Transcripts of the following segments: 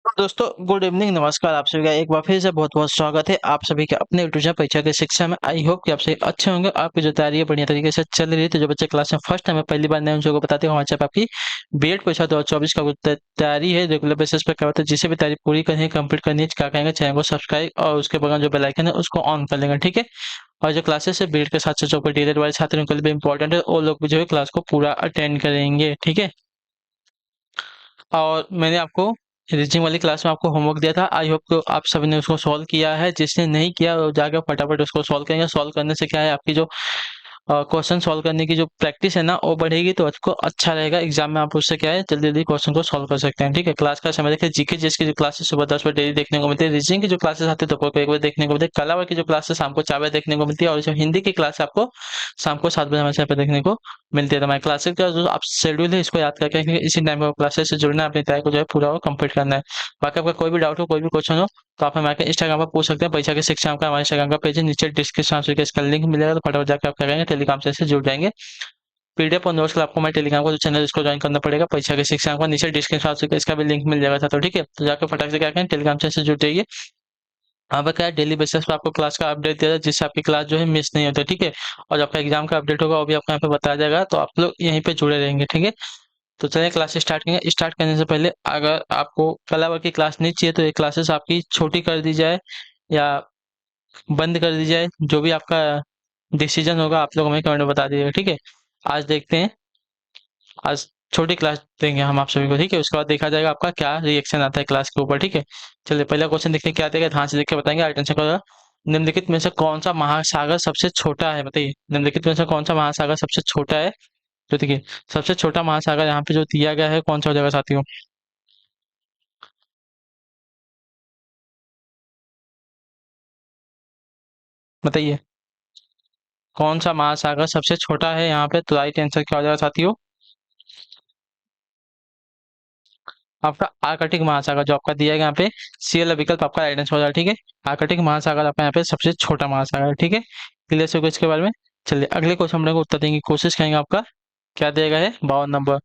दोस्तों good evening, नमस्कार। आप सभी का एक बार फिर से बहुत बहुत स्वागत है आप सभी के अपने ट्यूशन परीक्षा की शिक्षा में। आई होप कि आप सभी अच्छे होंगे, आपकी जो तैयारी है बढ़िया तरीके से चल रही है। तो जो बच्चे क्लास में फर्स्ट टाइम है, पहली बार नए उन सबको बताते हो हमारे साथ आपकी बीएड परीक्षा 2024 का तैयारी है रेगुलर बेसिस पर करवाते हैं। जिसे भी तैयारी पूरी करनी है, कंप्लीट करनी है, क्या कहेंगे, चैनल को सब्सक्राइब और उसके बगल जो बेल आइकन है उसको ऑन कर लेंगे, ठीक है। और जो क्लासेस है बीएड के साथ साथ जो डीएलएड वाले छात्र हैं, उनके लिए भी इंपॉर्टेंट है, वो लोग भी जो है क्लास को पूरा अटेंड करेंगे, ठीक है। और मैंने आपको रीजनिंग वाली क्लास में आपको होमवर्क दिया था। आई होप कि आप सभी ने उसको सॉल्व किया है। जिसने नहीं किया वो जाकर फटाफट उसको सॉल्व करेंगे। सॉल्व करने से क्या है, आपकी जो क्वेश्चन सॉल्व करने की जो प्रैक्टिस है ना, वो बढ़ेगी, तो आपको अच्छा रहेगा। एग्जाम में आप उससे क्या है, जल्दी जल्दी क्वेश्चन को सॉल्व कर सकते हैं, ठीक है। क्लास का समय देखिए, जीके जिसकी जो क्लासेस सुबह 10 बजे डेली देखने को मिलती है, रीजनिंग की जो क्लासेस आती है दोपहर को 1 बजे देखने को मिलती है, कला की जो क्लासेस शाम को 4 बजे देखने को मिलती है, और जो हिंदी की क्लास आपको शाम को 7 बजे हमारे यहाँ पे देखने को मिलती है। तो हमारे क्लासेस का जो आप शेड्यूल है इसको याद करके रखिए, इसी टाइम पर क्लासेस से जुड़ना है, अपनी तैयारी को जो है पूरा कंप्लीट करना है। बाकी आपका कोई भी डाउट हो, कोई भी क्वेश्चन हो, तो आप हमारे इंस्टाग्राम पर पूछ सकते हैं। परीक्षा की शिक्षा का हमारे इंस्टाग्राम का पेज है, नीचे डिस्क्रिप्शन में इसका लिंक मिलेगा, तो फटाफट जाकर आप क्या करेंगे, टेलीग्राम से जुड़ जाएंगे। पीडीएफ और नोट्स के लिए आपको हमारे टेलीग्राम का जो चैनल है इसको ज्वाइन करना पड़ेगा। परीक्षा की शिक्षा का नीचे डिस्क्रिप्शन इसका भी लिंक मिल जाएगा था, तो ठीक है। तो जाकर फटाक से क्या करें, टेलीग्राम चैनल से जुड़ जाइए। वहाँ पर क्या है, डेली बेसिस पर आपको क्लास का अपडेट दिया जाए, जिससे आपकी क्लास जो है मिस नहीं होती, ठीक है। और जो आपका एग्जाम का अपडेट होगा वो भी आपको यहाँ पे बताया जाएगा, तो आप लोग यहीं पे जुड़े रहेंगे, ठीक है। तो चलिए क्लास स्टार्ट करेंगे। स्टार्ट करने से पहले अगर आपको कला वर्ग की क्लास नहीं चाहिए, तो ये क्लासेस आपकी छोटी कर दी जाए या बंद कर दी जाए, जो भी आपका डिसीजन होगा आप लोग हमें कमेंट में बता दीजिएगा, ठीक है। आज देखते हैं, आज छोटी क्लास देंगे हम आप सभी को, ठीक है। उसके बाद देखा जाएगा आपका क्या रिएक्शन आता है क्लास के ऊपर, ठीक है। चलिए पहला क्वेश्चन देखते हैं क्या देगा, ध्यान से देख के बताएंगे। आइटम का निम्नलिखित में से कौन सा महासागर सबसे छोटा है, बताइए। निम्नलिखित में से कौन सा महासागर सबसे छोटा है। तो देखिए, सबसे छोटा महासागर यहाँ पे जो दिया गया है, कौन सा हो जाएगा साथियों, बताइए। कौन सा महासागर सबसे छोटा है यहाँ पे, तो राइट आंसर क्या हो जाएगा साथियों, आपका आर्कटिक महासागर जो आपका दिया है यहाँ पे। सी वाला विकल्प आपका राइट आंसर हो जाएगा, ठीक है। आर्कटिक महासागर आपका यहाँ पे सबसे छोटा महासागर है, ठीक है। क्लियर से इसके बारे में। चलिए अगले क्वेश्चन हम लोग उत्तर देंगे की कोशिश करेंगे। आपका क्या दिया है, 52 नंबर।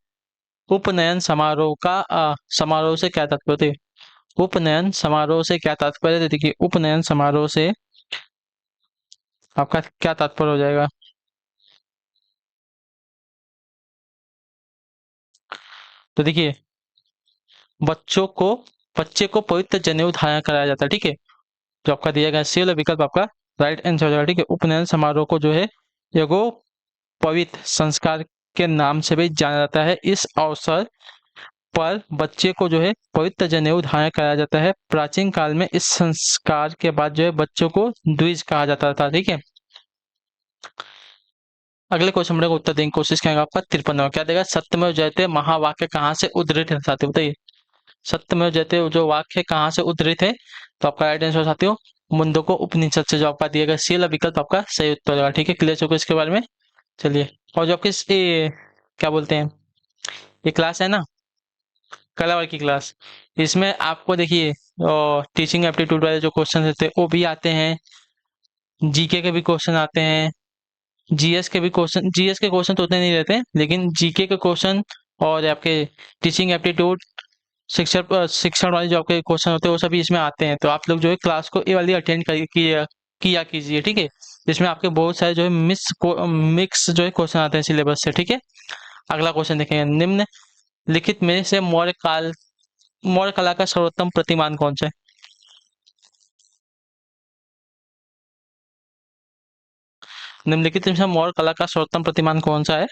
उपनयन समारोह का समारोह से क्या तात्पर्य है। उपनयन समारोह से क्या तात्पर्य है, तो देखिए उपनयन समारोह से आपका क्या तात्पर्य हो जाएगा। तो देखिए, बच्चों को बच्चे को पवित्र जनेऊ धारण कराया जाता है, ठीक है। जो आपका दिया गया सी वाला विकल्प आपका राइट आंसर हो जाएगा, ठीक है। उपनयन समारोह को जो है एगो पवित्र संस्कार के नाम से भी जाना जाता है। इस अवसर पर बच्चे को जो है पवित्र जनेऊ धारण कराया जाता है। प्राचीन काल में इस संस्कार के बाद जो है बच्चों को द्विज कहा जाता था, ठीक है। अगले क्वेश्चन का उत्तर देने की कोशिश करेंगे। आपका 53 क्या देगा, सत्यमेव जयते महावाक्य कहाँ से उद्धृत है साथियों, बताइए। सत्यमेव जयते जो वाक्य कहाँ से उद्धृत है, तो आपका राइट आंसर साथियों मुंडको उपनिषद से, जो आपका दिया गया सी वाला विकल्प आपका सही उत्तर होगा, ठीक है। क्लियर चुका इसके बारे में। चलिए, और जो आपकी क्या बोलते हैं, ये क्लास है ना, कला वाली की क्लास, इसमें आपको देखिए टीचिंग एप्टीट्यूड वाले जो क्वेश्चन रहते हैं वो भी आते हैं, जीके के भी क्वेश्चन आते हैं, जीएस के भी क्वेश्चन। जीएस के क्वेश्चन तो उतने नहीं रहते हैं, लेकिन जीके के क्वेश्चन और आपके टीचिंग एप्टीट्यूड, शिक्षण शिक्षण वाले जो आपके क्वेश्चन होते हैं वो सभी इसमें आते हैं। तो आप लोग जो है क्लास को ये वाली अटेंड किया कीजिए, ठीक है। इसमें आपके बहुत सारे जो है मिक्स जो है क्वेश्चन आते हैं सिलेबस से, ठीक है। अगला क्वेश्चन देखेंगे। निम्न लिखित में से मौर्य कला का सर्वोत्तम प्रतिमान कौन सा है। निम्नलिखित में से मौर्य कला का सर्वोत्तम प्रतिमान कौन सा है।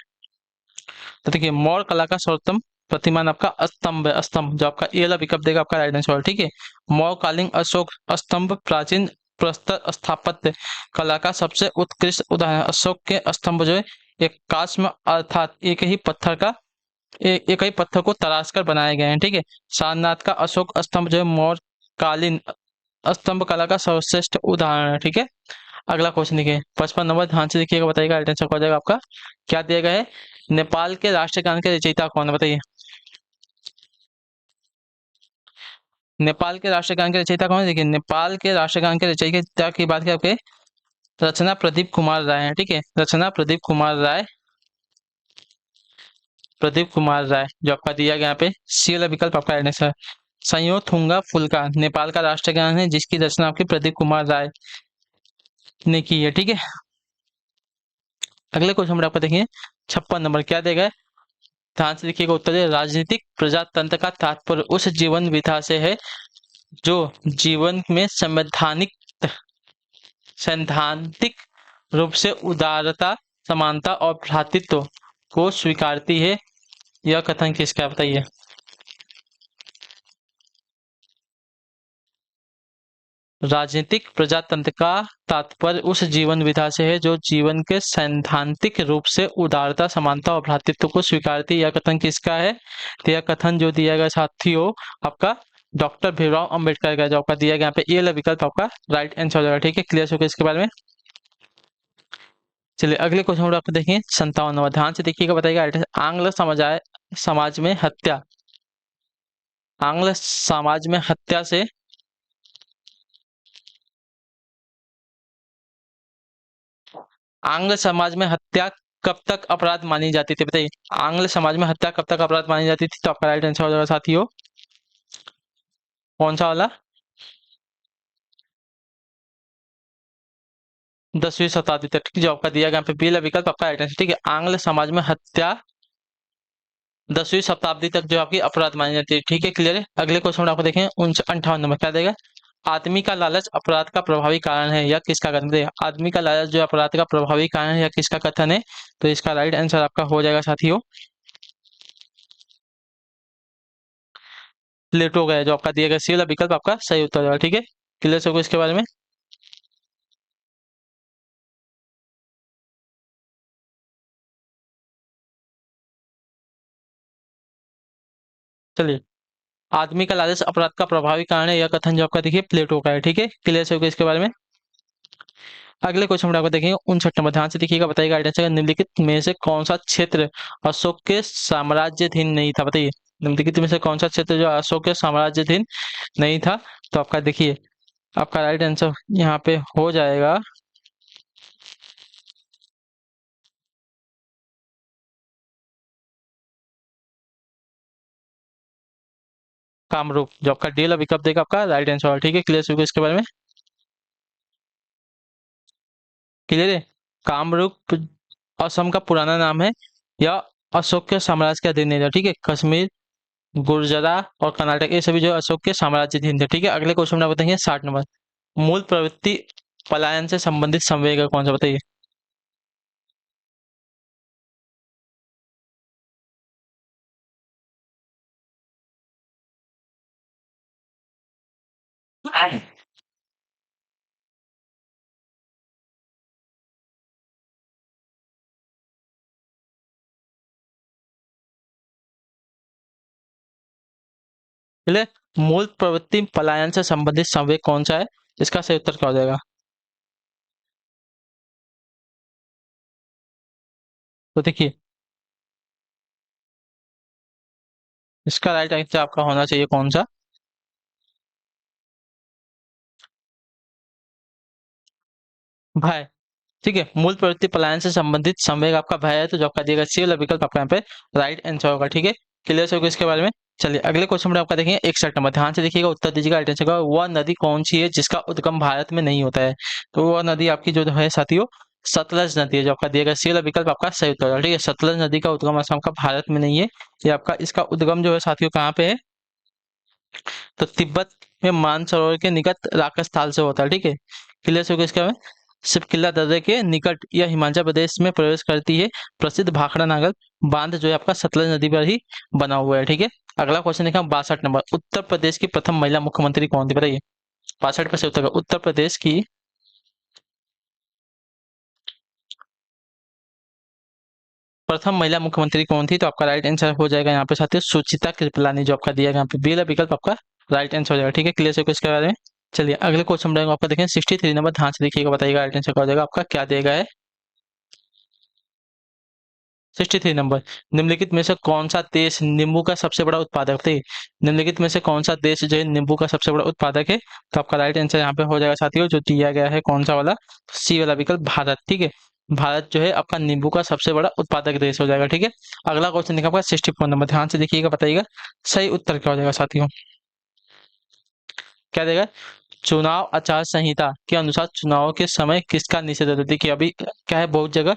तो देखिए, मौर्य कला का सर्वोत्तम प्रतिमान आपका स्तंभ है। स्तंभ जो आपका ये वाला विकल्प देगा आपका राइट आंसर, ठीक है। मौर्यकालीन अशोक स्तंभ प्राचीन प्रस्तर स्थापत्य कला का सबसे उत्कृष्ट उदाहरण। अशोक के स्तंभ जो है एक काष्ठ में, अर्थात एक ही पत्थर को तराश कर बनाए गए हैं, ठीक है। सारनाथ का अशोक स्तंभ जो है मौर्यकालीन स्तंभ कला का सर्वश्रेष्ठ उदाहरण है, ठीक है। अगला क्वेश्चन देखिए, 55 नंबर, ध्यान से देखिएगा, बताइएगा राइट आंसर क्या हो जाएगा आपका। क्या दिया गया है, नेपाल के राष्ट्रगान के रचयिता कौन है, बताइए। नेपाल के राष्ट्रगान के रचयिता कौन है, देखिए नेपाल के राष्ट्रगान के रचयिता की बात करें, रचना प्रदीप कुमार राय है, ठीक है। रचना प्रदीप कुमार राय जो आपका दिया गया यहाँ पे सी वाला विकल्प आपका राइट आंसर है। संयोथुंगा फुल्का नेपाल का राष्ट्रगान है जिसकी रचना आपके प्रदीप कुमार राय ने की है। ठीक है, अगले क्वेश्चन में आपको देखिए 56 नंबर क्या देगा, ध्यान से देखिएगा उत्तर है, राजनीतिक प्रजातंत्र का तात्पर्य उस जीवन विधा से है जो जीवन में संवैधानिक सैद्धांतिक रूप से उदारता, समानता और भ्रातृत्व को स्वीकारती है। यह कथन किसका है बताइए। राजनीतिक प्रजातंत्र का तात्पर्य उस जीवन विधा से है जो जीवन के सैद्धांतिक रूप से उदारता, समानता और भ्रातृत्व को स्वीकारती है। यह कथन किसका है, तो यह कथन जो दिया गया साथियों आपका डॉक्टर भीमराव अंबेडकर का, जो आपका दिया गया यहाँ पे ए वाला विकल्प आपका राइट आंसर हो जाएगा। ठीक है, क्लियर हो गया इसके बारे में। चलिए अगले क्वेश्चन में आपको देखिए 57 नंबर, ध्यान से देखिएगा, बताइएगा आंग्ल समाज में हत्या, आंग्ल समाज में हत्या से आंग्ल समाज में हत्या कब तक अपराध मानी जाती थी बताइए। आंग्ल समाज में हत्या कब तक अपराध मानी जाती थी, तो आपका राइट आंसर हो जाएगा साथियों कौन सा वाला, 10वीं शताब्दी तक। जो आपका दिया गया यहाँ पे पहला विकल्प आपका राइट आंसर। ठीक है, आंग्ल समाज में हत्या 10वीं शताब्दी तक जो आपकी अपराध मानी जाती है। ठीक है, क्लियर है। अगले क्वेश्चन आपको देखें 58 नंबर क्या देगा, आदमी का लालच अपराध का प्रभावी कारण है, या किसका कथन है। आदमी का लालच जो अपराध का प्रभावी कारण है, या किसका कथन है, तो इसका राइट आंसर आपका हो जाएगा साथियों प्लेटो का है। जो आपका दिया गया सी वाला विकल्प आपका सही उत्तर होगा। ठीक है, क्लियर हो गया इसके बारे में। चलिए, आदमी का लालच अपराध का प्रभावी कारण है, यह कथन जो आपका देखिए प्लेटो का है। ठीक है, क्लियर हो गया इसके बारे में। अगले क्वेश्चन में आपको देखेंगे 59 नंबर, ध्यान से देखिएगा, बताइएगा आइडिया निम्नलिखित में से कौन सा क्षेत्र अशोक के साम्राज्याधीन नहीं था बताइए। निम्नलिखित में से कौन सा क्षेत्र जो अशोक के साम्राज्याधीन नहीं था, तो आपका देखिए आपका राइट आंसर यहाँ पे हो जाएगा कामरूप। जो आपका डी वाला विकल्प देगा आपका राइट आंसर। ठीक है, क्लियर हो इसके बारे में। क्लियर है, कामरूप असम का पुराना नाम है, या अशोक के साम्राज्य के अधीन नहीं था। ठीक है, कश्मीर, गुजरात और कर्नाटक ये सभी जो अशोक के साम्राज्याधीन थे। ठीक है, अगले क्वेश्चन में आप बताएंगे 60 नंबर, मूल प्रवृत्ति पलायन से संबंधित संवेग कौन सा बताइए। चलिए, मूल प्रवृत्ति पलायन से संबंधित संवेग कौन सा है, इसका सही उत्तर क्या हो जाएगा। तो देखिए इसका राइट आंसर आपका होना चाहिए कौन सा, भय। ठीक है, मूल प्रवृत्ति पलायन से संबंधित संवेग आपका भय है, तो जो आपका दिएगा सी वाला विकल्प आपका यहाँ पे राइट आंसर होगा। ठीक है, क्लियर होगा इसके बारे में। चलिए अगले क्वेश्चन में आपका देखेंगे 61 नंबर, ध्यान से देखिएगा, उत्तर दीजिएगा राइट आंसर का। वह नदी कौन सी है जिसका उद्गम भारत में नहीं होता है, तो वह नदी आपकी जो है साथियों सतलज नदी है। जो आपका दिएगा सी वाला विकल्प आपका सही उत्तर होगा। ठीक है, सतलज नदी का उद्गम असम का भारत में नहीं है, ये आपका इसका उद्गम जो है साथियों कहाँ पे है, तो तिब्बत में मानसरोवर के निकट राकस्थाल से होता है। ठीक है, क्लियर हो गया इसका में। सिपकिल्ला दर्रे के निकट यह हिमाचल प्रदेश में प्रवेश करती है। प्रसिद्ध भाखड़ा नागल बांध जो है आपका सतलज नदी पर ही बना हुआ है। ठीक है, अगला क्वेश्चन देखा 62 नंबर, उत्तर प्रदेश की प्रथम महिला मुख्यमंत्री कौन थी बताइए। 62 पे से उत्तर उत्तर प्रदेश की प्रथम महिला मुख्यमंत्री कौन थी, तो आपका राइट आंसर हो जाएगा यहाँ पे साथियों सुचिता कृपलानी। जो आपका दिया गया यहाँ पे बी वाला विकल्प आपका राइट आंसर हो जाएगा। ठीक है, क्लियर है इसके बारे में। चलिए अगले क्वेश्चन में आपका देखें 63 नंबर, ध्यान से देखिएगा, बताइएगा राइट आंसर क्या हो जाएगा आपका, क्या देगा है 63 नंबर, निम्नलिखित में से कौन सा देश नींबू का सबसे बड़ा उत्पादक थे। निम्नलिखित में से कौन सा देश जो है नींबू का सबसे बड़ा उत्पादक है, तो आपका राइट आंसर यहाँ पे हो जाएगा साथियों जो दिया गया है कौन सा वाला, सी वाला विकल्प भारत। ठीक है, भारत जो है आपका नींबू का सबसे बड़ा उत्पादक देश हो जाएगा। ठीक है, अगला क्वेश्चन देखा आपका 64 नंबर, ध्यान से देखिएगा, बताइएगा सही उत्तर क्या हो जाएगा साथियों। क्या देगा, चुनाव आचार संहिता के अनुसार चुनाव के समय किसका निषेध है। तो देखिए अभी क्या है, बहुत जगह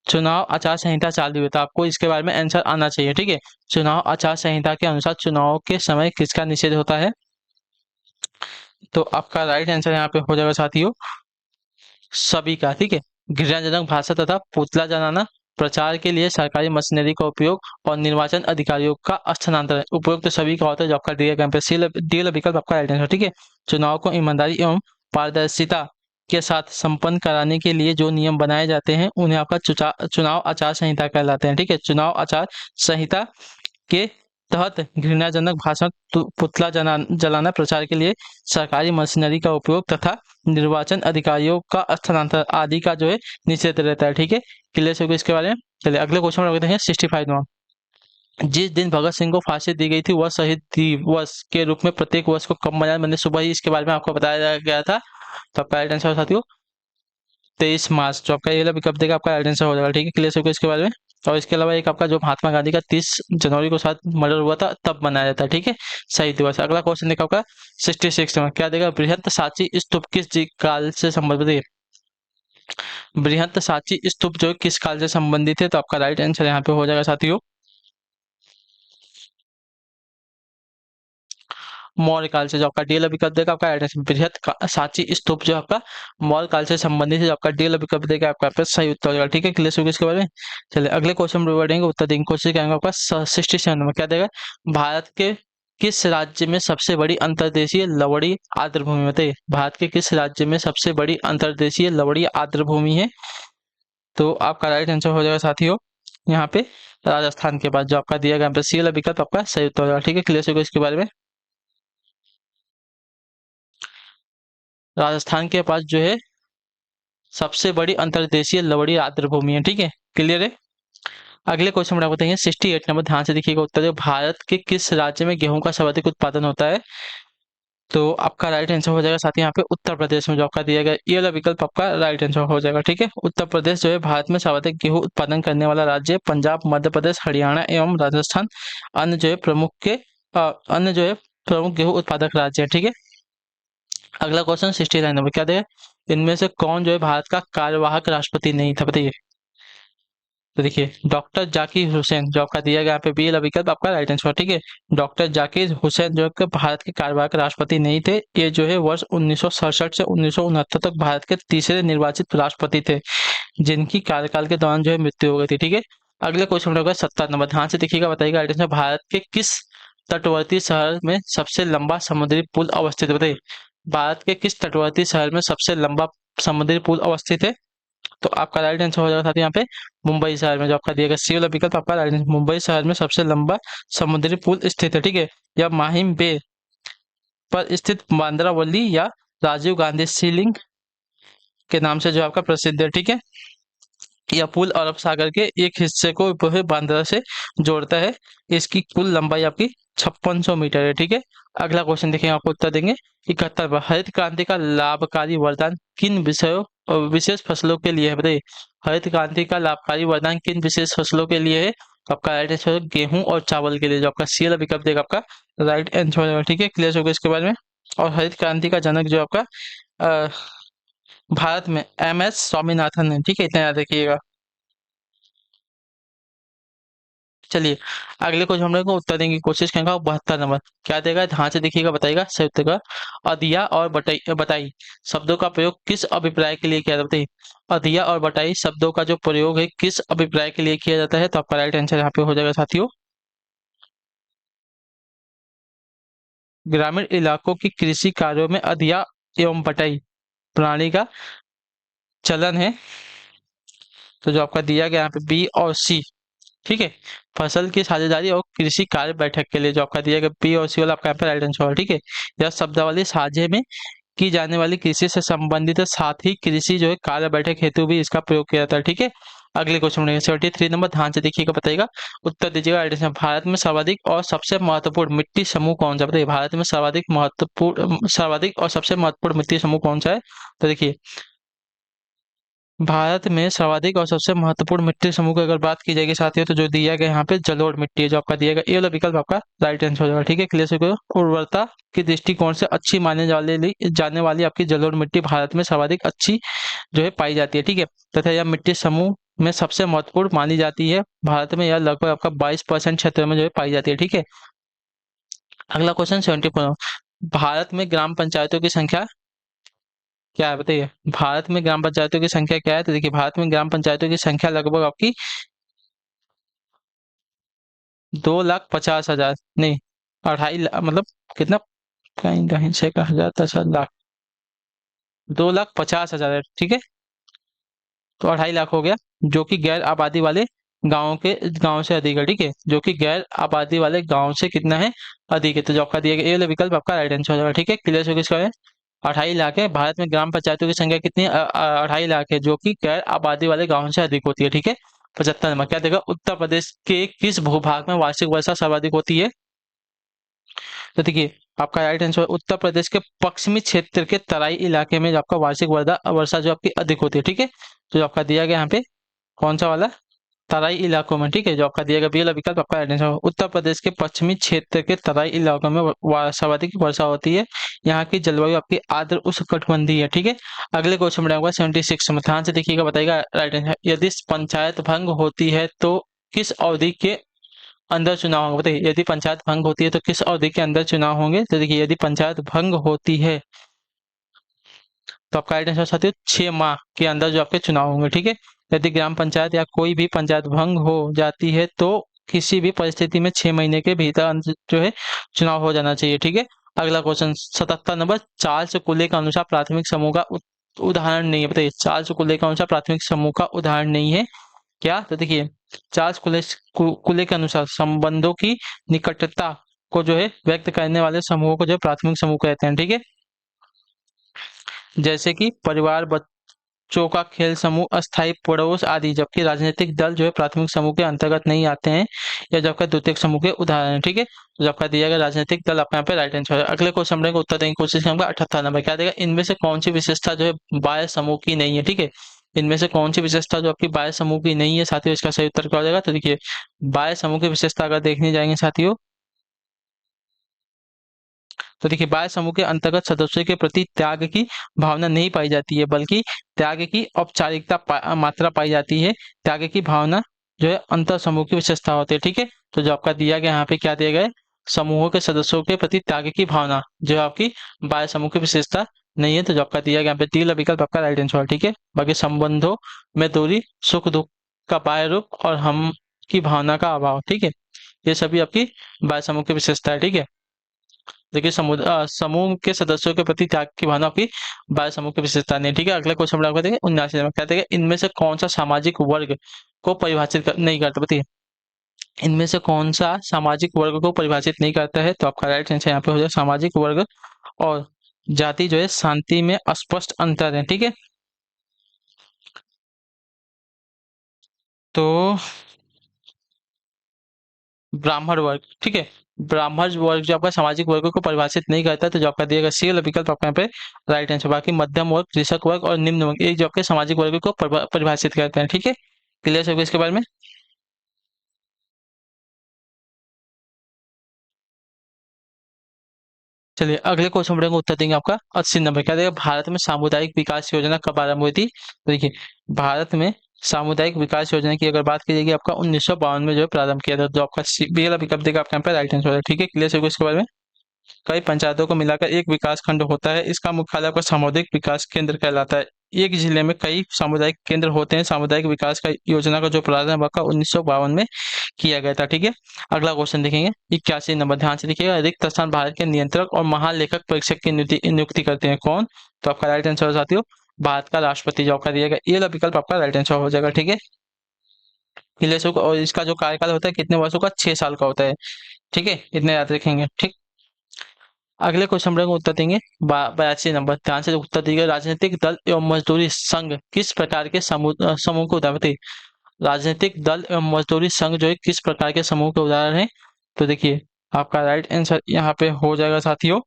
चुनाव आचार संहिता चालू है, तो आपको इसके बारे में आंसर आना चाहिए। ठीक है, चुनाव आचार संहिता के अनुसार चुनाव के समय किसका निषेध होता है। तो आपका राइट आंसर यहाँ पे हो जाएगा साथियों, सभी का। ठीक है, घृणाजनक भाषा तथा पुतला जलाना, प्रचार के लिए सरकारी मशीनरी का उपयोग और निर्वाचन अधिकारियों का स्थानांतरण, उपयोग तो सभी का होता है। जो आपका दिया गया डी वाला विकल्प आपका राइट आंसर। ठीक है, चुनाव को ईमानदारी एवं पारदर्शिता के साथ संपन्न कराने के लिए जो नियम बनाए जाते हैं उन्हें आपका चुनाव आचार संहिता कहलाते हैं। ठीक है, चुनाव आचार संहिता के तहत घृणाजनक भाषण, पुतला जलाना, प्रचार के लिए सरकारी मशीनरी का उपयोग तथा निर्वाचन अधिकारियों का स्थानांतरण आदि का जो है निषेध रहता है। ठीक है, क्लियर हो गया इसके बारे में। चलिए अगले क्वेश्चन में देखते हैं 65 में। जिस दिन भगत सिंह को फांसी दी गई थी वह शहीद दिवस के रूप में प्रत्येक वर्ष को कब मनाया, मैंने सुबह ही इसके बारे में आपको बताया गया था। तो आपका राइट आंसर साथियों 23 मार्च। जो आपका ये वाला विकल्प देगा आपका राइट आंसर हो जाएगा। ठीक है, क्लियर हो गया इसके बारे में। और इसके अलावा एक आपका जो महात्मा गांधी का 30 जनवरी को साथ मर्डर हुआ था तब मनाया जाता है। ठीक है, शहीद दिवस। अगला क्वेश्चन देखा आपका 66 में, क्या देगा, बृहत सांची स्तूप किस काल से संबंधित है। बृहत सांची स्तूप जो किस काल से संबंधित है। तो आपका राइट आंसर यहाँ पे हो जाएगा साथियों मौर्य काल से। जो आपका डी विकल्प देगा आपका राइट आंसर, बृहत सांची स्तूप जो आपका मौर्य काल से संबंधित है। जो आपका डी विकल्प देगा आपका पे सही उत्तर हो जाएगा। ठीक है, क्लियर हो गया इसके बारे में। चलिए अगले क्वेश्चन में बढ़ेंगे, उत्तर देंगे कोशिश करेंगे। आपका 67 में क्या देगा, भारत के किस राज्य में सबसे बड़ी अंतर्देशीय लवड़ी आर्द्रभूमि बताइए। भारत के किस राज्य में सबसे बड़ी अंतर्देशीय लवड़ी आर्द्रभूमि है। तो आपका राइट आंसर हो जाएगा साथियों यहाँ पे राजस्थान के पास। जो आपका दिया गया सी वाला विकल्प आपका सही उत्तर हो जाएगा। ठीक है, क्लियर हो गया इसके बारे में। राजस्थान के पास जो है सबसे बड़ी अंतर्देशीय लवड़ी आर्द्रभूमि है। ठीक है, क्लियर है। अगले क्वेश्चन में आप बताएंगे 68 नंबर, ध्यान से देखिएगा उत्तर है, भारत के किस राज्य में गेहूं का सर्वाधिक उत्पादन होता है। तो आपका राइट आंसर हो जाएगा साथ ही यहाँ पे उत्तर प्रदेश में। जो आपका दिया गया ये वाला विकल्प आपका राइट आंसर हो जाएगा। ठीक है, उत्तर प्रदेश जो है भारत में सर्वाधिक गेहूं उत्पादन करने वाला राज्य है। पंजाब, मध्य प्रदेश, हरियाणा एवं राजस्थान अन्य जो है अन्य जो है प्रमुख गेहूं उत्पादक राज्य है। ठीक है, अगला क्वेश्चन 69 नंबर, क्या देगा, इनमें से कौन जो है भारत का कार्यवाहक राष्ट्रपति नहीं था बताइए। तो देखिए डॉक्टर जाकिर हुसैन। जो आपका दिया गया यहाँ पे बी वाला विकल्प आपका राइट आंसर। ठीक है, डॉक्टर जाकिर हुसैन जो है भारत के कार्यवाहक राष्ट्रपति नहीं थे। ये जो है वर्ष 1967 से 1969 तक भारत के तीसरे निर्वाचित राष्ट्रपति थे, जिनकी कार्यकाल के दौरान जो है मृत्यु हो गई थी। ठीक है, अगले क्वेश्चन होगा 70 नंबर, ध्यान से देखिएगा, बताइएगा राइट आंसर, भारत के किस तटवर्ती शहर में सबसे लंबा समुद्री पुल अवस्थित है बताइए। भारत के किस तटवर्ती शहर में सबसे लंबा समुद्री पुल अवस्थित है। तो आपका राइट आंसर हो जाएगा साथ यहाँ पे मुंबई शहर में। जो आपका दिया गया सी वाला विकल्प आपका राइट आंसर, मुंबई शहर में सबसे लंबा समुद्री पुल स्थित है। ठीक है, या माहिम बे पर स्थित बांद्रावली या राजीव गांधी सी लिंक के नाम से जो आपका प्रसिद्ध है। ठीक है, यह पुल अरब सागर के एक हिस्से को बांद्रा से जोड़ता है। इसकी कुल लंबाई आपकी 5600 मीटर है। ठीक है, अगला क्वेश्चन देखेंगे, आपको उत्तर देंगे 71। हरित क्रांति का लाभकारी वरदान किन विषयों और विशेष फसलों के लिए है बताइए। हरित क्रांति का लाभकारी वरदान किन विशेष फसलों के लिए है। आपका राइट आंसर गेहूं और चावल के लिए। जो आपका सी वाला विकल्प देगा आपका राइट आंसर हो जाएगा। ठीक है, क्लियर हो गया इसके बारे में। और हरित क्रांति का जनक जो आपका अ, भारत में MS स्वामीनाथन है। ठीक है, इतना याद रखिएगा। चलिए अगले क्वेश्चन हम लोग को उत्तर देंगे की कोशिश करेंगे। 72 नंबर, क्या देगा, ध्यान से देखिएगा, बताइएगा सही उत्तर का। अधिया और बटाई शब्दों का प्रयोग किस अभिप्राय के लिए किया जाता है। अधिया और बटाई शब्दों का जो प्रयोग है किस अभिप्राय के लिए किया जाता है। तो आपका राइट आंसर यहाँ पे हो जाएगा साथियों ग्रामीण इलाकों की कृषि कार्यों में अधिया एवं बटाई प्रणाली का चलन है। तो जो आपका दिया गया यहाँ पे बी और सी। ठीक है, फसल की साझेदारी और कृषि कार्य बैठक के लिए। जो आपका दिया गया बी और सी वाला आपका यहाँ पे राइट आंसर होगा। ठीक है, यह शब्दावली साझे में की जाने वाली कृषि से संबंधित है, साथ ही कृषि जो है कार्य बैठक हेतु भी इसका प्रयोग किया जाता है। ठीक है, अगले क्वेश्चन में 73 नंबर, ध्यान से देखिएगा, बताइएगा उत्तर दीजिएगा राइट आंसर। भारत में सर्वाधिक और सबसे महत्वपूर्ण मिट्टी समूह कौन सा बताइए। भारत में सर्वाधिक और सबसे महत्वपूर्ण मिट्टी समूह कौन सा है। तो देखिए भारत में सर्वाधिक और सबसे महत्वपूर्ण मिट्टी समूह की अगर बात की जाएगी साथियों, तो जो दिया गया यहाँ पे जलोढ़ मिट्टी है, जो आपका दिया गया ये वाला विकल्प आपका राइट आंसर हो जाएगा। ठीक है, क्लियर से उर्वरता के दृष्टिकोण से अच्छी माने जाने वाली आपकी जलोढ़ मिट्टी भारत में सर्वाधिक अच्छी जो है पाई जाती है। ठीक है, तथा यह मिट्टी समूह में सबसे महत्वपूर्ण मानी जाती है। भारत में यह लगभग आपका 22% क्षेत्र में जो है पाई जाती है। ठीक है, अगला क्वेश्चन 74, भारत में ग्राम पंचायतों की संख्या क्या है बताइए। भारत में ग्राम पंचायतों की संख्या क्या है, तो देखिए भारत में ग्राम पंचायतों की संख्या लगभग आपकी 2,50,000 नहीं, 2.5 लाख मतलब कितना, कहीं कहीं से 1,000 10,000 2,50,000 है। ठीक है, तो 2.5 लाख हो गया, जो कि गैर आबादी वाले गांव से अधिक है। ठीक है, जो कि गैर आबादी वाले गांव से कितना है, अधिक है। तो जो आपका दिया गया ये वाला विकल्प आपका राइट आंसर हो जाएगा। ठीक है, क्लियर हो गया इसका है। 2.5 लाख है, भारत में ग्राम पंचायतों की संख्या कितनी है, 2.5 लाख है, जो कि गैर आबादी वाले गाँव से अधिक होती है। ठीक है, 75 नंबर क्या देगा, उत्तर प्रदेश के किस भूभाग में वार्षिक वर्षा सर्वाधिक होती है। तो देखिए आपका राइट आंसर उत्तर प्रदेश के पश्चिमी क्षेत्र के तराई इलाके में जो आपका वार्षिक वर्षा वर्षा जो आपकी अधिक होती है। ठीक है, तो जो आपका दिया गया यहाँ पे कौन सा वाला, तराई इलाकों में। ठीक है, जो आपका दिया गया बी वाला विकल्प आपका राइट आंसर होगा। उत्तर प्रदेश के पश्चिमी क्षेत्र के तराई इलाकों में सर्वाधिक वर्षा होती है। यहाँ की जलवायु आपकी आर्द्र उष्णकटिबंधीय है। ठीक है, अगले क्वेश्चन में होगा 76 में, ध्यान से देखिएगा, बताइएगा राइट आंसर। यदि पंचायत भंग होती है तो किस अवधि के अंदर चुनाव होंगे, बताइए यदि पंचायत भंग होती है तो किस अवधि के अंदर चुनाव होंगे। तो देखिए यदि पंचायत भंग होती है तो आपका राइट आंसर साथियों 6 माह के अंदर जो आपके चुनाव होंगे। ठीक है, यदि ग्राम पंचायत या कोई भी पंचायत भंग हो जाती है तो किसी भी परिस्थिति में 6 महीने के भीतर जो है चुनाव हो जाना चाहिए। ठीक है, अगला क्वेश्चन 77 नंबर, चार्ल्स कुले के अनुसार प्राथमिक समूह का उदाहरण नहीं है, बताइए चार्ल्स कुले के अनुसार प्राथमिक समूह का उदाहरण नहीं है क्या। तो देखिए चार्ल्स कुले के अनुसार संबंधों की निकटता को जो है व्यक्त करने वाले समूहों को जो है प्राथमिक समूह कहते हैं। ठीक है, जैसे कि परिवार, बच्चों का खेल समूह, अस्थायी पड़ोस आदि। जबकि राजनीतिक दल जो है प्राथमिक समूह के अंतर्गत नहीं आते हैं, या जबकि द्वितीयक समूह के उदाहरण हैं। ठीक है, तो जबकि दिया गया राजनीतिक दल आपका यहाँ पे राइट आंसर है। अगले क्वेश्चन का उत्तर देने की कोशिश करेंगे। 78 नंबर क्या देगा, इनमें से कौन सी विशेषता जो है बाह्य समूह की नहीं है। ठीक है, इनमें से कौन सी विशेषता जो आपकी बाह्य समूह की नहीं है साथियों, इसका सही उत्तर क्या हो जाएगा। तो देखिए बाह्य समूह की विशेषता अगर देखने जाएंगे साथियों, तो देखिए बाह्य समूह के अंतर्गत सदस्यों के प्रति त्याग की भावना नहीं पाई जाती है, बल्कि त्याग की औपचारिकता मात्रा पाई जाती है। त्याग की भावना जो है अंतर समूह की विशेषता होती है। ठीक है, तो जो आपका दिया गया यहाँ पे क्या दिया गया है, समूहों के सदस्यों के प्रति त्याग की भावना जो है आपकी बाह्य समूह की विशेषता नहीं है। तो जो आपका दिया गया यहाँ पे डी विकल्प आपका राइट आंसर है। ठीक है, बाकी संबंधों में दूरी, सुख दुख का बाह्य रूप और हम की भावना का अभाव। ठीक है, ये सभी आपकी बाह्य समूह की विशेषता है। ठीक है, देखिए समूह के सदस्यों के प्रति त्याग की भावना आपकी बाह्य समूह की विशेषता नहीं है। ठीक है, अगला क्वेश्चन आपको देंगे 79 में कहते हैं इनमें से कौन सा सामाजिक वर्ग को नहीं करता, बताइए इनमें से कौन सा सामाजिक वर्ग को परिभाषित नहीं करता है। तो आपका राइट आंसर यहाँ पे हो जाए सामाजिक वर्ग और जाति जो है शांति में स्पष्ट अंतर है। ठीक है, तो ब्राह्मण वर्ग। ठीक है, ब्राह्मण वर्ग जो आपका सामाजिक वर्ग को परिभाषित नहीं करता है, तो जो आपका दिएगा सी वाला विकल्प आपका यहाँ पे राइट आंसर। बाकी मध्यम वर्ग, कृषक वर्ग और निम्न वर्ग ये जो आपके सामाजिक वर्ग को परिभाषित करते हैं। ठीक है, क्लियर है इसके बारे में। चलिए अगले क्वेश्चन का उत्तर देंगे आपका 80 नंबर क्या देगा, भारत में सामुदायिक विकास योजना कब आरंभ हुई थी। तो देखिए भारत में सामुदायिक विकास योजना की अगर बात की जाएगी आपका 1952 में जो है प्रारंभ किया था। जो आपका बी वाला विकल्प देगा आपका यहाँ पे राइट आंसर है। ठीक है, क्लियर है इसके बारे में। कई पंचायतों को मिलाकर एक विकास खंड होता है, इसका मुख्यालय आपका सामुदायिक विकास केंद्र कहलाता है। एक जिले में कई सामुदायिक केंद्र होते हैं। सामुदायिक विकास का योजना का जो प्रारंभ आपका 1952 में किया गया था। ठीक है, अगला क्वेश्चन देखेंगे 81 नंबर, ध्यान से देखिएगा, रिक्त स्थान भारत के नियंत्रक और महालेखक परीक्षक की नियुक्ति करते हैं कौन। तो आपका राइट आंसर साथियों भारत का राष्ट्रपति जो आपका दिया गया ये वाला विकल्प आपका राइट आंसर हो जाएगा। ठीक है, क्लियर, और इसका जो कार्यकाल होता है कितने वर्षों का, 6 साल का होता है। ठीक है, इतने याद रखेंगे। ठीक, अगले क्वेश्चन का उत्तर देंगे 82 नंबर, ध्यान से उत्तर दीजिएगा, राजनीतिक दल एवं मजदूरी संघ किस प्रकार के समूह को उदाहरण बताइए। राजनीतिक दल एवं मजदूरी संघ जो है किस प्रकार के समूह के उदाहरण है। तो देखिए आपका राइट आंसर यहाँ पे हो जाएगा साथियों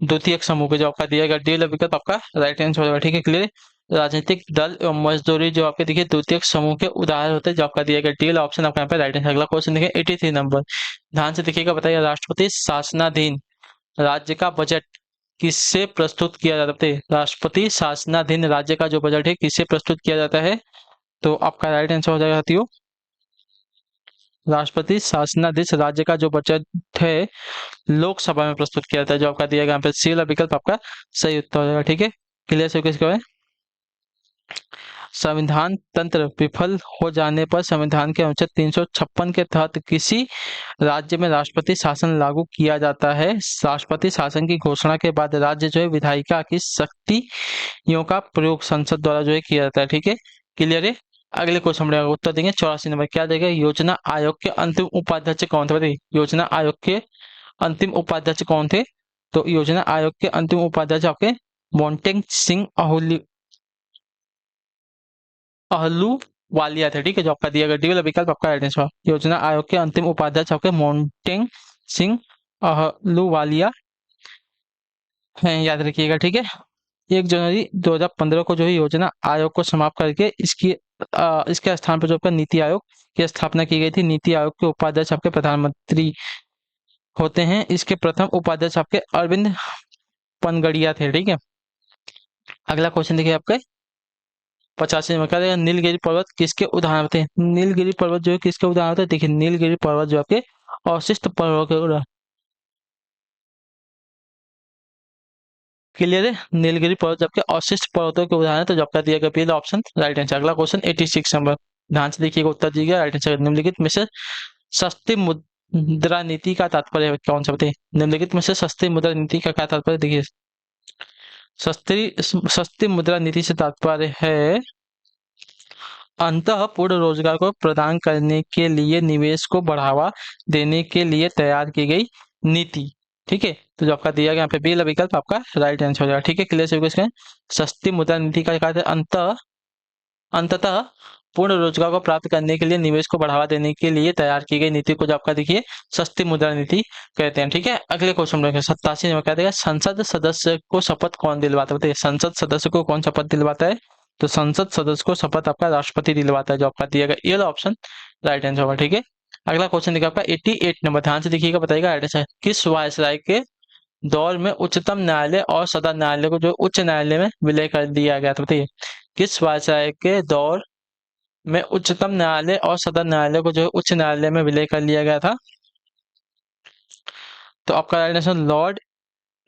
द्वितीयक समूह के, जो आपका दिया गया डी विकल्प आपका राइट आंसर हो जाएगा। ठीक है, क्लियर। राजनीतिक दल एवं मजदूरी जो आपके देखिए द्वितीयक समूह के उदाहरण होते हैं, जो आपका दिया गया डी वाला ऑप्शन आपका यहाँ पे राइट आंसर। अगला क्वेश्चन देखिए 83 नंबर, ध्यान से देखिएगा, बताइए राष्ट्रपति शासनाधीन राज्य का बजट किससे प्रस्तुत किया जाता है? राष्ट्रपति शासनाधीन राज्य का जो बजट है किससे प्रस्तुत किया जाता है? तो आपका राइट आंसर हो जाएगा साथियों, राष्ट्रपति शासनाधीश राज्य का जो बजट है लोकसभा में प्रस्तुत किया जाता है, जो आपका दिया गया यहाँ पे सी वाला विकल्प आपका सही उत्तर हो जाएगा। ठीक है, क्लियर से किसका है? संविधान तंत्र विफल हो जाने पर संविधान के अनुच्छेद 356 के तहत किसी राज्य में राष्ट्रपति शासन लागू किया जाता है। राष्ट्रपति शासन की घोषणा के बाद राज्य जो है विधायिका की शक्तियों का प्रयोग संसद द्वारा जो है किया जाता है। ठीक है, क्लियर है। अगले क्वेश्चन में उत्तर देंगे 84 नंबर, क्या देगा? योजना आयोग के अंतिम उपाध्यक्ष कौन थे? बताइए, योजना आयोग के अंतिम उपाध्यक्ष कौन थे? तो योजना आयोग के अंतिम उपाध्यक्ष आपके मोन्टेग सिंह अहलूवालिया थे। ठीक है, जो आपका दिया गया डी वाला विकल्प आपका राइट आंसर। योजना आयोग के अंतिम उपाध्यक्ष आपके मोन्टेग सिंह अहलूवालिया हैं, याद रखिएगा। ठीक है, 1 जनवरी 2015 को जो है योजना आयोग को समाप्त करके इसके स्थान पर जो आपका नीति आयोग की स्थापना की गई थी। नीति आयोग के उपाध्यक्ष आपके प्रधानमंत्री होते हैं। इसके प्रथम उपाध्यक्ष आपके अरविंद पनगड़िया थे। ठीक है, अगला क्वेश्चन देखिए आपके 85 नंबर, क्या रहेगा? नीलगिरी पर्वत किसके उदाहरण होते हैं? नीलगिरी पर्वत जो है किसके उदाहरण होते हैं? देखिए, नीलगिरी पर्वत जो आपके अवशिष्ट पर्वत के उदाहरण। क्लियर है, नीलगिरी पर्वत आपके अवशिष्ट पर्वतों के उदाहरण है, तो जो आपका दिया गया पहला ऑप्शन राइट आंसर। अगला क्वेश्चन 86 नंबर, ध्यान से देखिएगा, उत्तर दीजिएगा राइट आंसर। निम्नलिखित में से सस्ती मुद्रा नीति का तात्पर्य कौन सा? बताइए, निम्नलिखित में से सस्ती मुद्रा नीति का क्या तात्पर्य? देखिए, सस्ती मुद्रा नीति से तात्पर्य है अंतः पूर्ण रोजगार को प्रदान करने के लिए निवेश को बढ़ावा देने के लिए तैयार की गई नीति। ठीक है, तो जो आपका दिया गया यहाँ पे बी वाला विकल्प आपका राइट आंसर हो जाएगा। ठीक है, क्लियर से इसका सस्ती मुद्रा नीति का क्या है? अंततः पूर्ण रोजगार को प्राप्त करने के लिए निवेश को बढ़ावा देने के लिए तैयार की गई नीति को जो आपका देखिए सस्ती मुद्रा नीति कहते हैं। ठीक है, अगले क्वेश्चन में 87 में क्या देगा? संसद सदस्य को शपथ कौन दिलवाता है? बताइए, संसद सदस्य को कौन शपथ दिलवाता है? तो संसद सदस्य को शपथ आपका राष्ट्रपति दिलवाता है, जो आपका दिया गया ये ऑप्शन राइट आंसर होगा। ठीक है, अगला क्वेश्चन देखिए आपका 88 नंबर, ध्यान से देखिएगा, बताइएगा राइट आंसर। किस वायसराय के दौर में उच्चतम न्यायालय और सदन न्यायालय को जो उच्च न्यायालय में विलय कर दिया गया था? बताइए, किस वायसराय के दौर में उच्चतम न्यायालय और सदन न्यायालय को जो है उच्च न्यायालय में विलय कर लिया गया था? तो आपका राइट आंसर लॉर्ड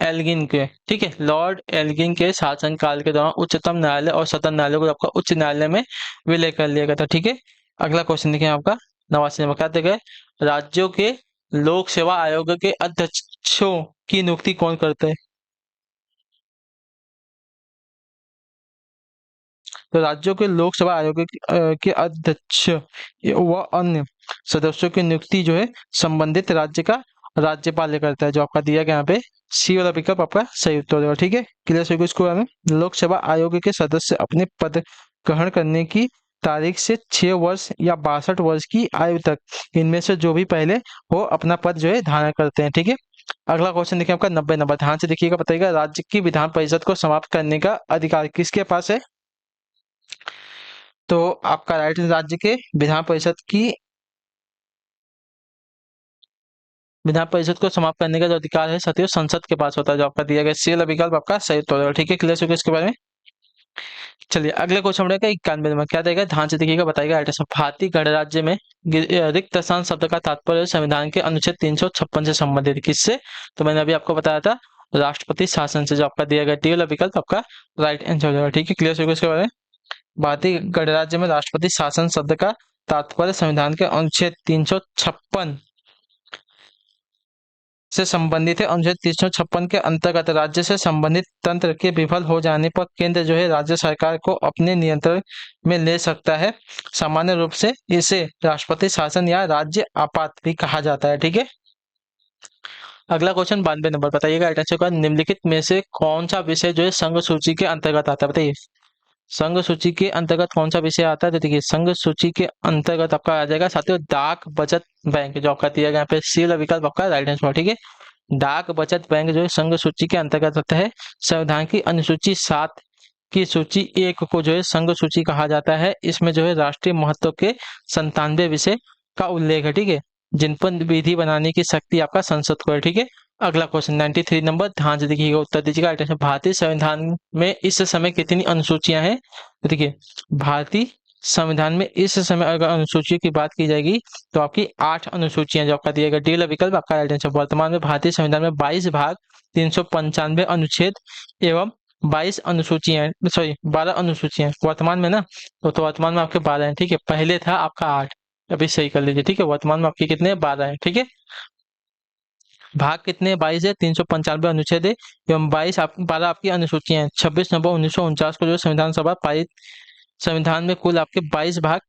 एल्गिन के। ठीक है, लॉर्ड एल्गिन के शासनकाल के दौरान उच्चतम न्यायालय और सदन न्यायालय को आपका उच्च न्यायालय में विलय कर लिया गया था। ठीक है, अगला क्वेश्चन देखिए आपका 89 नंबर, क्या देगा? राज्यों के लोक सेवा आयोग के अध्यक्षों की नियुक्ति कौन करता है? तो राज्यों के लोक सेवा आयोग के अध्यक्ष व अन्य सदस्यों की नियुक्ति जो है संबंधित राज्य का राज्यपाल करता है, जो आपका दिया गया यहाँ पे सी वाला विकल्प आपका सही उत्तर होगा। ठीक है, क्लियर से इसको हमें लोक सेवा आयोग के सदस्य अपने पद ग्रहण करने की तारीख से 6 वर्ष या 62 वर्ष की आयु तक इनमें से जो भी पहले हो अपना पद जो है धारण करते हैं। ठीक है, अगला क्वेश्चन देखिए आपका 90 नंबर, ध्यान से देखिएगा, बताइएगा राज्य की विधान परिषद को समाप्त करने का अधिकार किसके पास है? तो आपका राइट, राज्य के विधान परिषद को समाप्त करने का जो अधिकार है साथियों संसद के पास होता है, जो आपका दिया गया सी वाला विकल्प आपका सही उत्तर होगा। ठीक है, क्लियर हो गया इसके बारे में। चलिए अगले क्वेश्चन बढ़ेगा 91 में, क्या देगा? ध्यान से देखिएगा, बताइएगा राइट आंसर। भारतीय गणराज्य में रिक्त स्थान शब्द का तात्पर्य संविधान के अनुच्छेद 356 से संबंधित किससे? तो मैंने अभी आपको बताया था राष्ट्रपति शासन से, जो आपका दिया गया डी वाला विकल्प आपका राइट आंसर हो जाएगा। ठीक है, क्लियर हो गया इसके बारे में। भारतीय गणराज्य में राष्ट्रपति शासन शब्द का तात्पर्य संविधान के अनुच्छेद 356 से संबंधित है। अनुच्छेद 356 के अंतर्गत राज्य से संबंधित तंत्र के विफल हो जाने पर केंद्र जो है राज्य सरकार को अपने नियंत्रण में ले सकता है। सामान्य रूप से इसे राष्ट्रपति शासन या राज्य आपात भी कहा जाता है। ठीक है, अगला क्वेश्चन 92 नंबर, बताइएगा राइट आंसर का निम्नलिखित में से कौन सा विषय जो है संघ सूची के अंतर्गत आता है? बताइए, संघ सूची के अंतर्गत कौन सा विषय आता है? तो देखिए, संघ सूची के अंतर्गत आपका आ जाएगा साथियों डाक बचत बैंक, जो आपका दिया गया यहाँ पे सी वाला विकल्प आपका राइट आंसर। ठीक है, डाक बचत बैंक जो है संघ सूची के अंतर्गत आता है। संविधान की अनुसूची 7 की सूची एक को जो है संघ सूची कहा जाता है। इसमें जो है राष्ट्रीय महत्व के 97 विषय का उल्लेख है, ठीक है, जिन पर विधि बनाने की शक्ति आपका संसद को है, ठीक है। अगला क्वेश्चन 93 नंबर, ध्यान से देखिएगा, उत्तर दीजिएगा। अटेंशन, भारतीय संविधान में इस समय कितनी अनुसूचियां हैं? तो देखिए, भारतीय संविधान में इस समय अगर अनुसूचियों की बात की जाएगी तो आपकी 8 अनुसूचियां जो आपका दिएगा डी वाला विकल्प आपका आंसर। वर्तमान में भारतीय संविधान में 22 भाग, 395 अनुच्छेद एवं 22 अनुसूचियां, सॉरी 12 अनुसूचियां वर्तमान में ना, तो वर्तमान में आपके 12 हैं, ठीक है। पहले था आपका 8, अभी सही कर लीजिए, ठीक है। वर्तमान में आपके कितने 12 हैं, ठीक है। भाग कितने 22 है, 395 अनुच्छेद है एवं 12 आपकी अनुसूचियां हैं। 26 नवंबर 1949 को जो संविधान सभा पारित, संविधान में कुल आपके 22 भाग,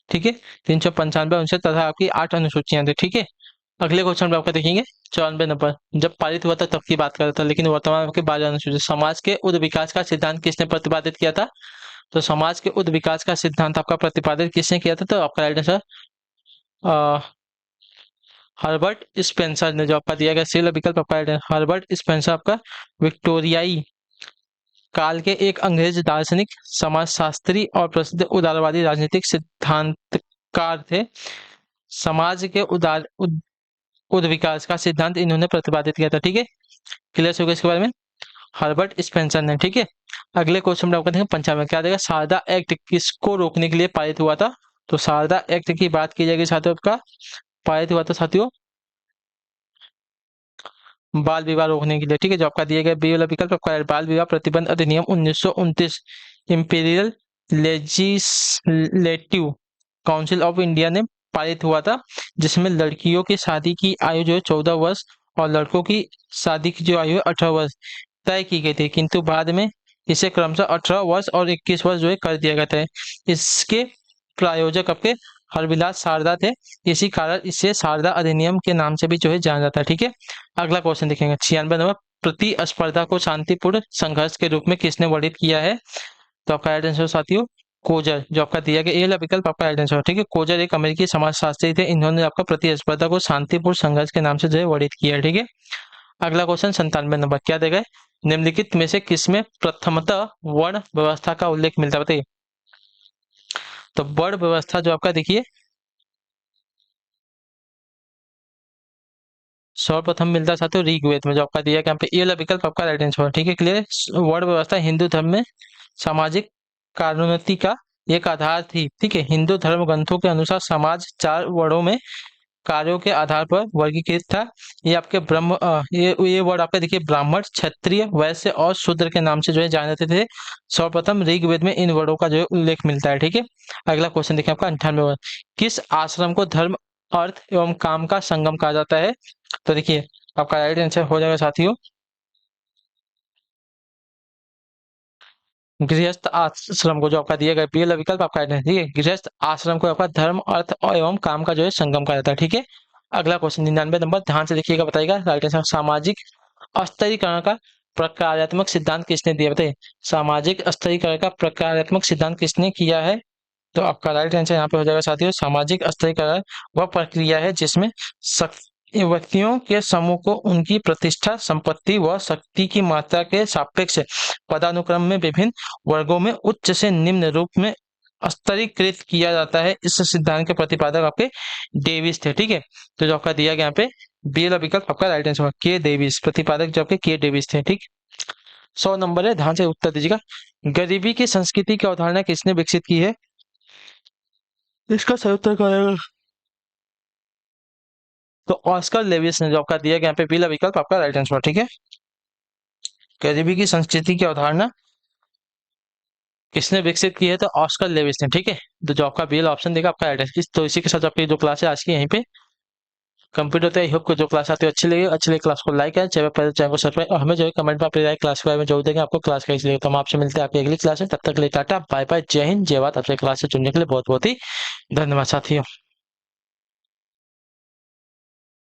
ठीक है, 395 अनुच्छेद तथा आपकी 8 अनुसूचियां थी, ठीक है। अगले क्वेश्चन में आपका देखेंगे 94 नंबर, जब पारित हुआ था तब की बात कर रहा था, लेकिन वर्तमान में आपके 12 अनुसूचित। समाज के उद विकास का सिद्धांत किसने प्रतिपादित किया था? तो समाज के उद विकास का सिद्धांत आपका प्रतिपादित किसने किया था? तो आपका राइट आंसर हर्बर्ट स्पेंसर ने, जो आपका दिया गया सी विकल्प आपका राइट आंसर। हर्बर्ट स्पेंसर आपका विक्टोरियाई काल के एक अंग्रेज दार्शनिक, समाजशास्त्री और प्रसिद्ध उदारवादी राजनीतिक सिद्धांतकार थे। समाज के उद विकास का सिद्धांत इन्होंने प्रतिपादित किया था, ठीक है। क्लियर हो गया इसके बारे में, हर्बर्ट स्पेंसर ने, ठीक है। अगले क्वेश्चन में आपका देखेंगे 95 क्या देगा, शारदा एक्ट किसको रोकने के लिए पारित हुआ था? तो शारदा एक्ट की बात की जाएगी साथियों, आपका पारित हुआ था साथियों बाल विवाह रोकने के लिए, ठीक है। जो आपका दिया गया बी वाला विकल्प आपका बाल विवाह प्रतिबंध अधिनियम 1929 imperial legislative council of India ने पारित हुआ था, जिसमें लड़कियों की शादी की आयु जो है 14 वर्ष और लड़कों की शादी की जो आयु है 18 वर्ष तय की गई थी, किंतु बाद में इसे क्रमशः 18 वर्ष और 21 वर्ष जो है कर दिया गया था। इसके प्रायोजक आपके हरविलास शारदा थे, इसी कारण इसे शारदा अधिनियम के नाम से भी जो है जाना जाता है, ठीक है। अगला क्वेश्चन देखेंगे 96 नंबर, प्रतिस्पर्धा को शांतिपूर्ण संघर्ष के रूप में किसने वर्णित किया है? तो आपका राइट आंसर साथियों कोजर, जो आपका दिया गया ए वाला विकल्प आपका राइट आंसर, ठीक है। कोजर एक अमेरिकी समाजशास्त्री थे, इन्होंने आपका प्रतिस्पर्धा को शांतिपूर्ण संघर्ष के नाम से जो है वर्णित किया है, ठीक है। अगला क्वेश्चन 97 नंबर, क्या देगा, निम्नलिखित में से किसमें प्रथमतः वर्ण व्यवस्था का उल्लेख मिलता है? बताइए। तो वर्ण व्यवस्था जो आपका देखिए सर्वप्रथम मिलता है साथियों ऋग्वेद में, जो आपका दिया यहाँ पे ये वाला विकल्प आपका राइट आंसर, ठीक है। क्लियर, वर्ण व्यवस्था हिंदू धर्म में सामाजिक कारणोन्नति का एक आधार थी, ठीक है। हिंदू धर्म ग्रंथों के अनुसार समाज 4 वर्णों में कार्यों के आधार पर वर्गीकृत था। ये आपके ये वर्ड आपका देखिए ब्राह्मण, क्षत्रिय, वैश्य और शूद्र के नाम से जो है जाने जाते थे। सर्वप्रथम ऋग्वेद में इन वर्डों का जो है उल्लेख मिलता है, ठीक है। अगला क्वेश्चन देखिए आपका 98 वर्ड, किस आश्रम को धर्म, अर्थ एवं काम का संगम कहा जाता है? तो देखिए आपका राइट आंसर हो जाएगा साथियों गृहस्थ आश्रम को, जो आपका दिया गया पी विकल्प आपका राइट आंसर, ठीक है। गृहस्थ आश्रम को आपका धर्म, अर्थ एवं काम का जो है संगम कहा जाता है, ठीक है। अगला क्वेश्चन 99 नंबर, ध्यान से देखिएगा, बताइएगा राइट आंसर। सामाजिक स्तरीकरण का प्रकार्यात्मक सिद्धांत किसने दिया? बताइए, सामाजिक स्तरीकरण का प्रकार्यात्मक सिद्धांत किसने किया है? तो आपका राइट आंसर यहाँ पे हो जाएगा साथियों, सामाजिक स्तरीकरण वह प्रक्रिया है जिसमें व्यक्तियों के समूह को उनकी प्रतिष्ठा, संपत्ति व शक्ति की मात्रा के सापेक्ष पदानुक्रम में विभिन्न वर्गों में उच्च से निम्न रूप में स्तरीकृत किया जाता है। इस सिद्धांत के प्रतिपादक आपके डेविस थे, ठीक है। तो जो आपका दिया गया यहाँ पे बी वाला विकल्प आपका राइट आंसर के डेविस, प्रतिपादक जो आपके के डेविस थे, ठीक। 100 नंबर है, ध्यान से उत्तर दीजिएगा। गरीबी की संस्कृति की अवधारणा किसने विकसित की है? इसका सही उत्तर क्या आएगा? तो ऑस्कर लेविस ने, जो आपका दिया गया यहाँ पे पीला विकल्प आपका राइट आंसर, ठीक है। गरीबी की संस्कृति की अवधारणा किसने विकसित की है? तो ऑस्कर लेविस ने, ठीक है। तो जो आपका बी ऑप्शन देगा आपका राइट आंसर। तो इसी के साथ आपकी जो क्लास है आज की यहीं पे कंप्लीट होता है। आई होप को जो क्लास आती है अच्छी लगी, अच्छी लगी क्लास को लाइक है, चैनल को सब्सक्राइब और हमें जो है कमेंट में अपनी राय क्लास के बारे में जरूर देंगे, आपको क्लास कैसी लगी। तो हम आपसे मिलते हैं आपकी अगली क्लास में, तब तक के लिए टाटा बाय बाय, जय हिंद जय भारत। आपसे क्लास से जुड़ने के लिए बहुत बहुत ही धन्यवाद साथियों।